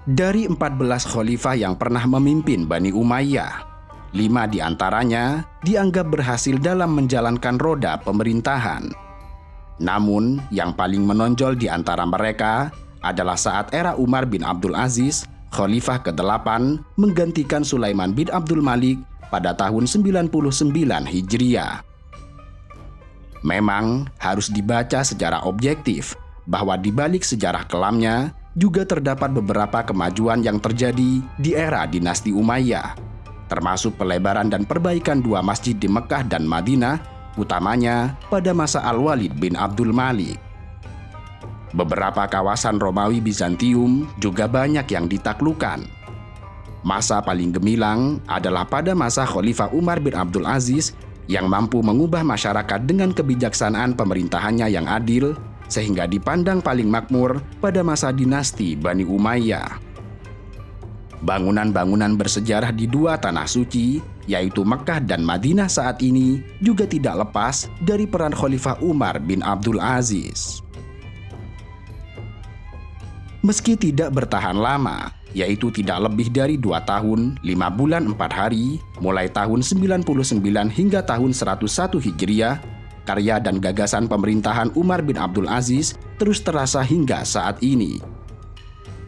Dari 14 khalifah yang pernah memimpin Bani Umayyah, 5 di antaranya dianggap berhasil dalam menjalankan roda pemerintahan. Namun, yang paling menonjol di antara mereka adalah saat era Umar bin Abdul Aziz, khalifah ke-8, menggantikan Sulaiman bin Abdul Malik pada tahun 99 Hijriah. Memang harus dibaca secara objektif bahwa di balik sejarah kelamnya juga terdapat beberapa kemajuan yang terjadi di era dinasti Umayyah, termasuk pelebaran dan perbaikan 2 masjid di Mekah dan Madinah, utamanya pada masa Al-Walid bin Abdul Malik. Beberapa kawasan Romawi Bizantium juga banyak yang ditaklukkan. Masa paling gemilang adalah pada masa Khalifah Umar bin Abdul Aziz yang mampu mengubah masyarakat dengan kebijaksanaan pemerintahannya yang adil, sehingga dipandang paling makmur pada masa dinasti Bani Umayyah. Bangunan-bangunan bersejarah di 2 tanah suci, yaitu Mekah dan Madinah saat ini, juga tidak lepas dari peran Khalifah Umar bin Abdul Aziz. Meski tidak bertahan lama, yaitu tidak lebih dari 2 tahun, 5 bulan 4 hari, mulai tahun 99 hingga tahun 101 Hijriah, karya dan gagasan pemerintahan Umar bin Abdul Aziz terus terasa hingga saat ini.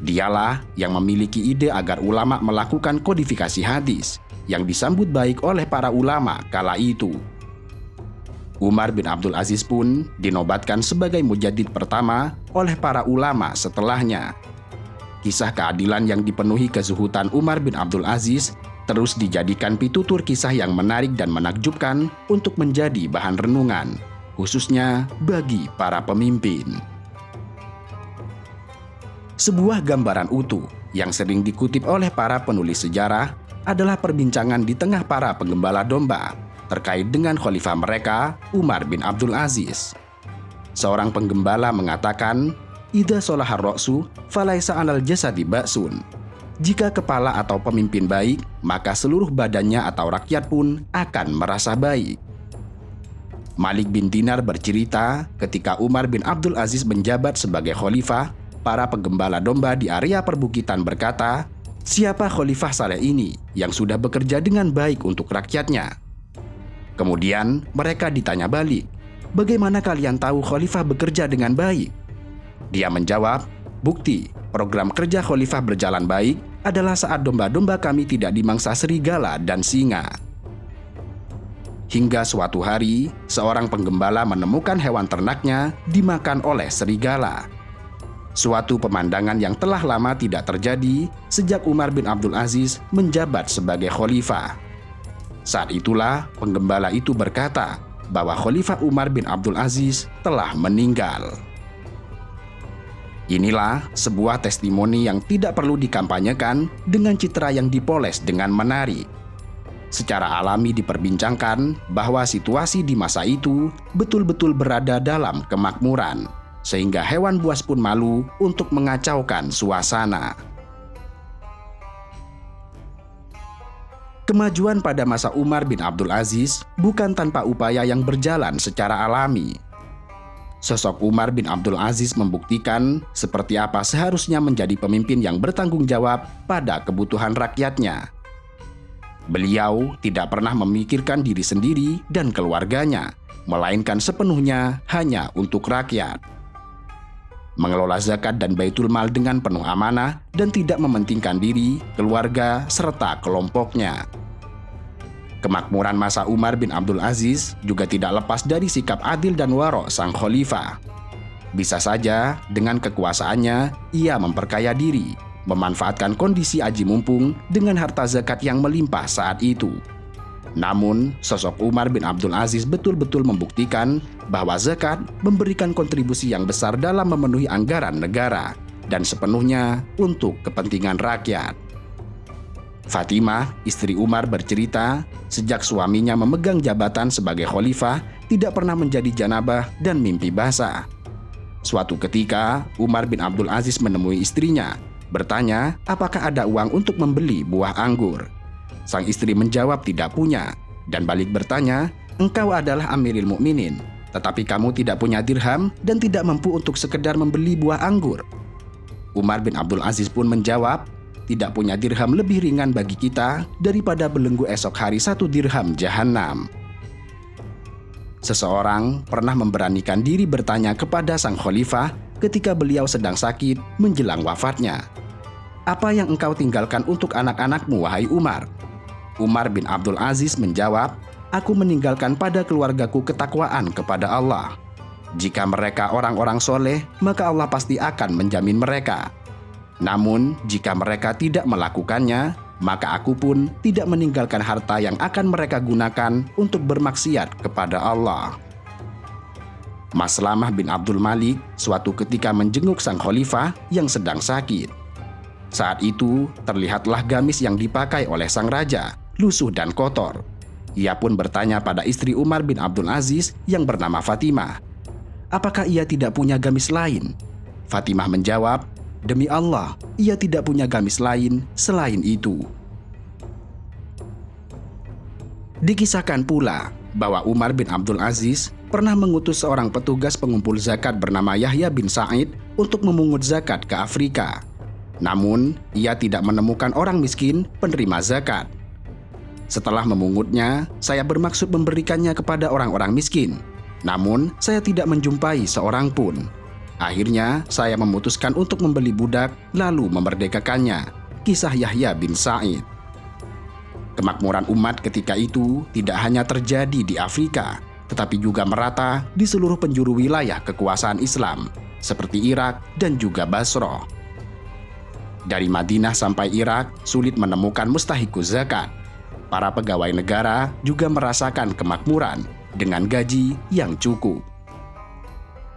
Dialah yang memiliki ide agar ulama melakukan kodifikasi hadis, yang disambut baik oleh para ulama kala itu. Umar bin Abdul Aziz pun dinobatkan sebagai mujaddid pertama oleh para ulama setelahnya. Kisah keadilan yang dipenuhi kezuhudan Umar bin Abdul Aziz terus dijadikan pitutur kisah yang menarik dan menakjubkan untuk menjadi bahan renungan, khususnya bagi para pemimpin. Sebuah gambaran utuh yang sering dikutip oleh para penulis sejarah adalah perbincangan di tengah para penggembala domba terkait dengan khalifah mereka, Umar bin Abdul Aziz. Seorang penggembala mengatakan, "Idza sholahar ra'su falaisa 'alal jasadi ba'sun." Jika kepala atau pemimpin baik, maka seluruh badannya atau rakyat pun akan merasa baik. Malik bin Dinar bercerita, ketika Umar bin Abdul Aziz menjabat sebagai khalifah, para penggembala domba di area perbukitan berkata, "Siapa khalifah saleh ini yang sudah bekerja dengan baik untuk rakyatnya?" Kemudian mereka ditanya balik, "Bagaimana kalian tahu khalifah bekerja dengan baik?" Dia menjawab, "Bukti program kerja khalifah berjalan baik adalah saat domba-domba kami tidak dimangsa serigala dan singa." Hingga suatu hari, seorang penggembala menemukan hewan ternaknya dimakan oleh serigala. Suatu pemandangan yang telah lama tidak terjadi sejak Umar bin Abdul Aziz menjabat sebagai khalifah. Saat itulah penggembala itu berkata bahwa Khalifah Umar bin Abdul Aziz telah meninggal. Inilah sebuah testimoni yang tidak perlu dikampanyekan dengan citra yang dipoles dengan menarik. Secara alami diperbincangkan bahwa situasi di masa itu betul-betul berada dalam kemakmuran, sehingga hewan buas pun malu untuk mengacaukan suasana. Kemajuan pada masa Umar bin Abdul Aziz bukan tanpa upaya yang berjalan secara alami. Sosok Umar bin Abdul Aziz membuktikan seperti apa seharusnya menjadi pemimpin yang bertanggung jawab pada kebutuhan rakyatnya. Beliau tidak pernah memikirkan diri sendiri dan keluarganya, melainkan sepenuhnya hanya untuk rakyat. Mengelola zakat dan baitul mal dengan penuh amanah dan tidak mementingkan diri, keluarga, serta kelompoknya. Kemakmuran masa Umar bin Abdul Aziz juga tidak lepas dari sikap adil dan waro' sang khalifah. Bisa saja dengan kekuasaannya ia memperkaya diri, memanfaatkan kondisi aji mumpung dengan harta zakat yang melimpah saat itu. Namun, sosok Umar bin Abdul Aziz betul-betul membuktikan bahwa zakat memberikan kontribusi yang besar dalam memenuhi anggaran negara dan sepenuhnya untuk kepentingan rakyat. Fatimah, istri Umar bercerita, sejak suaminya memegang jabatan sebagai khalifah, tidak pernah menjadi janabah dan mimpi basah. Suatu ketika, Umar bin Abdul Aziz menemui istrinya, bertanya apakah ada uang untuk membeli buah anggur. Sang istri menjawab tidak punya, dan balik bertanya, "Engkau adalah Amiril Mukminin, tetapi kamu tidak punya dirham dan tidak mampu untuk sekedar membeli buah anggur." Umar bin Abdul Aziz pun menjawab, "Tidak punya dirham lebih ringan bagi kita daripada belenggu esok hari 1 dirham jahanam." Seseorang pernah memberanikan diri bertanya kepada sang khalifah ketika beliau sedang sakit menjelang wafatnya, "Apa yang engkau tinggalkan untuk anak-anakmu, wahai Umar?" Umar bin Abdul Aziz menjawab, "Aku meninggalkan pada keluargaku ketakwaan kepada Allah. Jika mereka orang-orang soleh, maka Allah pasti akan menjamin mereka. Namun, jika mereka tidak melakukannya, maka aku pun tidak meninggalkan harta yang akan mereka gunakan untuk bermaksiat kepada Allah." Maslamah bin Abdul Malik suatu ketika menjenguk sang khalifah yang sedang sakit. Saat itu, terlihatlah gamis yang dipakai oleh sang raja, lusuh dan kotor. Ia pun bertanya pada istri Umar bin Abdul Aziz yang bernama Fatimah, apakah ia tidak punya gamis lain? Fatimah menjawab, "Demi Allah, ia tidak punya gamis lain selain itu." Dikisahkan pula bahwa Umar bin Abdul Aziz pernah mengutus seorang petugas pengumpul zakat bernama Yahya bin Sa'id untuk memungut zakat ke Afrika. Namun, ia tidak menemukan orang miskin penerima zakat. "Setelah memungutnya, saya bermaksud memberikannya kepada orang-orang miskin. Namun, saya tidak menjumpai seorang pun. Akhirnya, saya memutuskan untuk membeli budak lalu memerdekakannya." Kisah Yahya bin Sa'id. Kemakmuran umat ketika itu tidak hanya terjadi di Afrika, tetapi juga merata di seluruh penjuru wilayah kekuasaan Islam, seperti Irak dan juga Basrah. Dari Madinah sampai Irak, sulit menemukan mustahikus zakat. Para pegawai negara juga merasakan kemakmuran dengan gaji yang cukup.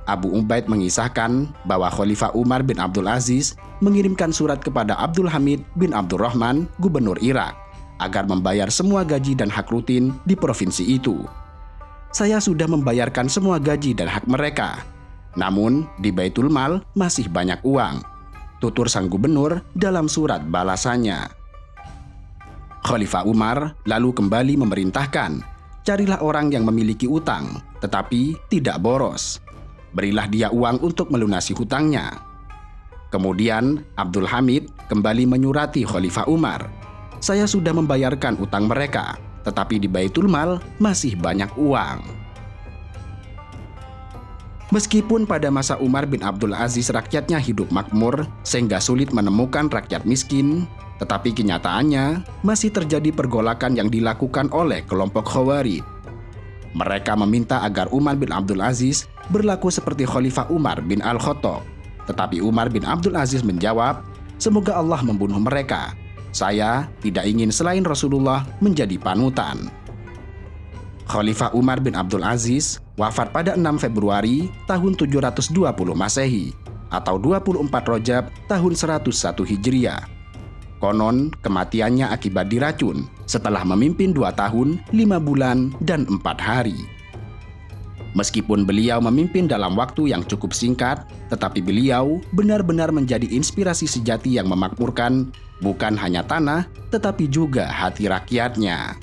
Abu Ubaid mengisahkan bahwa Khalifah Umar bin Abdul Aziz mengirimkan surat kepada Abdul Hamid bin Abdurrahman, gubernur Irak, agar membayar semua gaji dan hak rutin di provinsi itu. "Saya sudah membayarkan semua gaji dan hak mereka. Namun, di Baitul Mal masih banyak uang," tutur sang gubernur dalam surat balasannya. Khalifah Umar lalu kembali memerintahkan, "Carilah orang yang memiliki utang, tetapi tidak boros. Berilah dia uang untuk melunasi hutangnya." Kemudian Abdul Hamid kembali menyurati Khalifah Umar, "Saya sudah membayarkan utang mereka, tetapi di Baitul Mal masih banyak uang." Meskipun pada masa Umar bin Abdul Aziz rakyatnya hidup makmur sehingga sulit menemukan rakyat miskin, tetapi kenyataannya masih terjadi pergolakan yang dilakukan oleh kelompok Khawarij. Mereka meminta agar Umar bin Abdul Aziz berlaku seperti Khalifah Umar bin Al-Khattab. Tetapi Umar bin Abdul Aziz menjawab, "Semoga Allah membunuh mereka. Saya tidak ingin selain Rasulullah menjadi panutan." Khalifah Umar bin Abdul Aziz wafat pada 6 Februari tahun 720 Masehi atau 24 Rajab tahun 101 Hijriah. Konon kematiannya akibat diracun setelah memimpin 2 tahun, 5 bulan, dan 4 hari. Meskipun beliau memimpin dalam waktu yang cukup singkat, tetapi beliau benar-benar menjadi inspirasi sejati yang memakmurkan bukan hanya tanah, tetapi juga hati rakyatnya.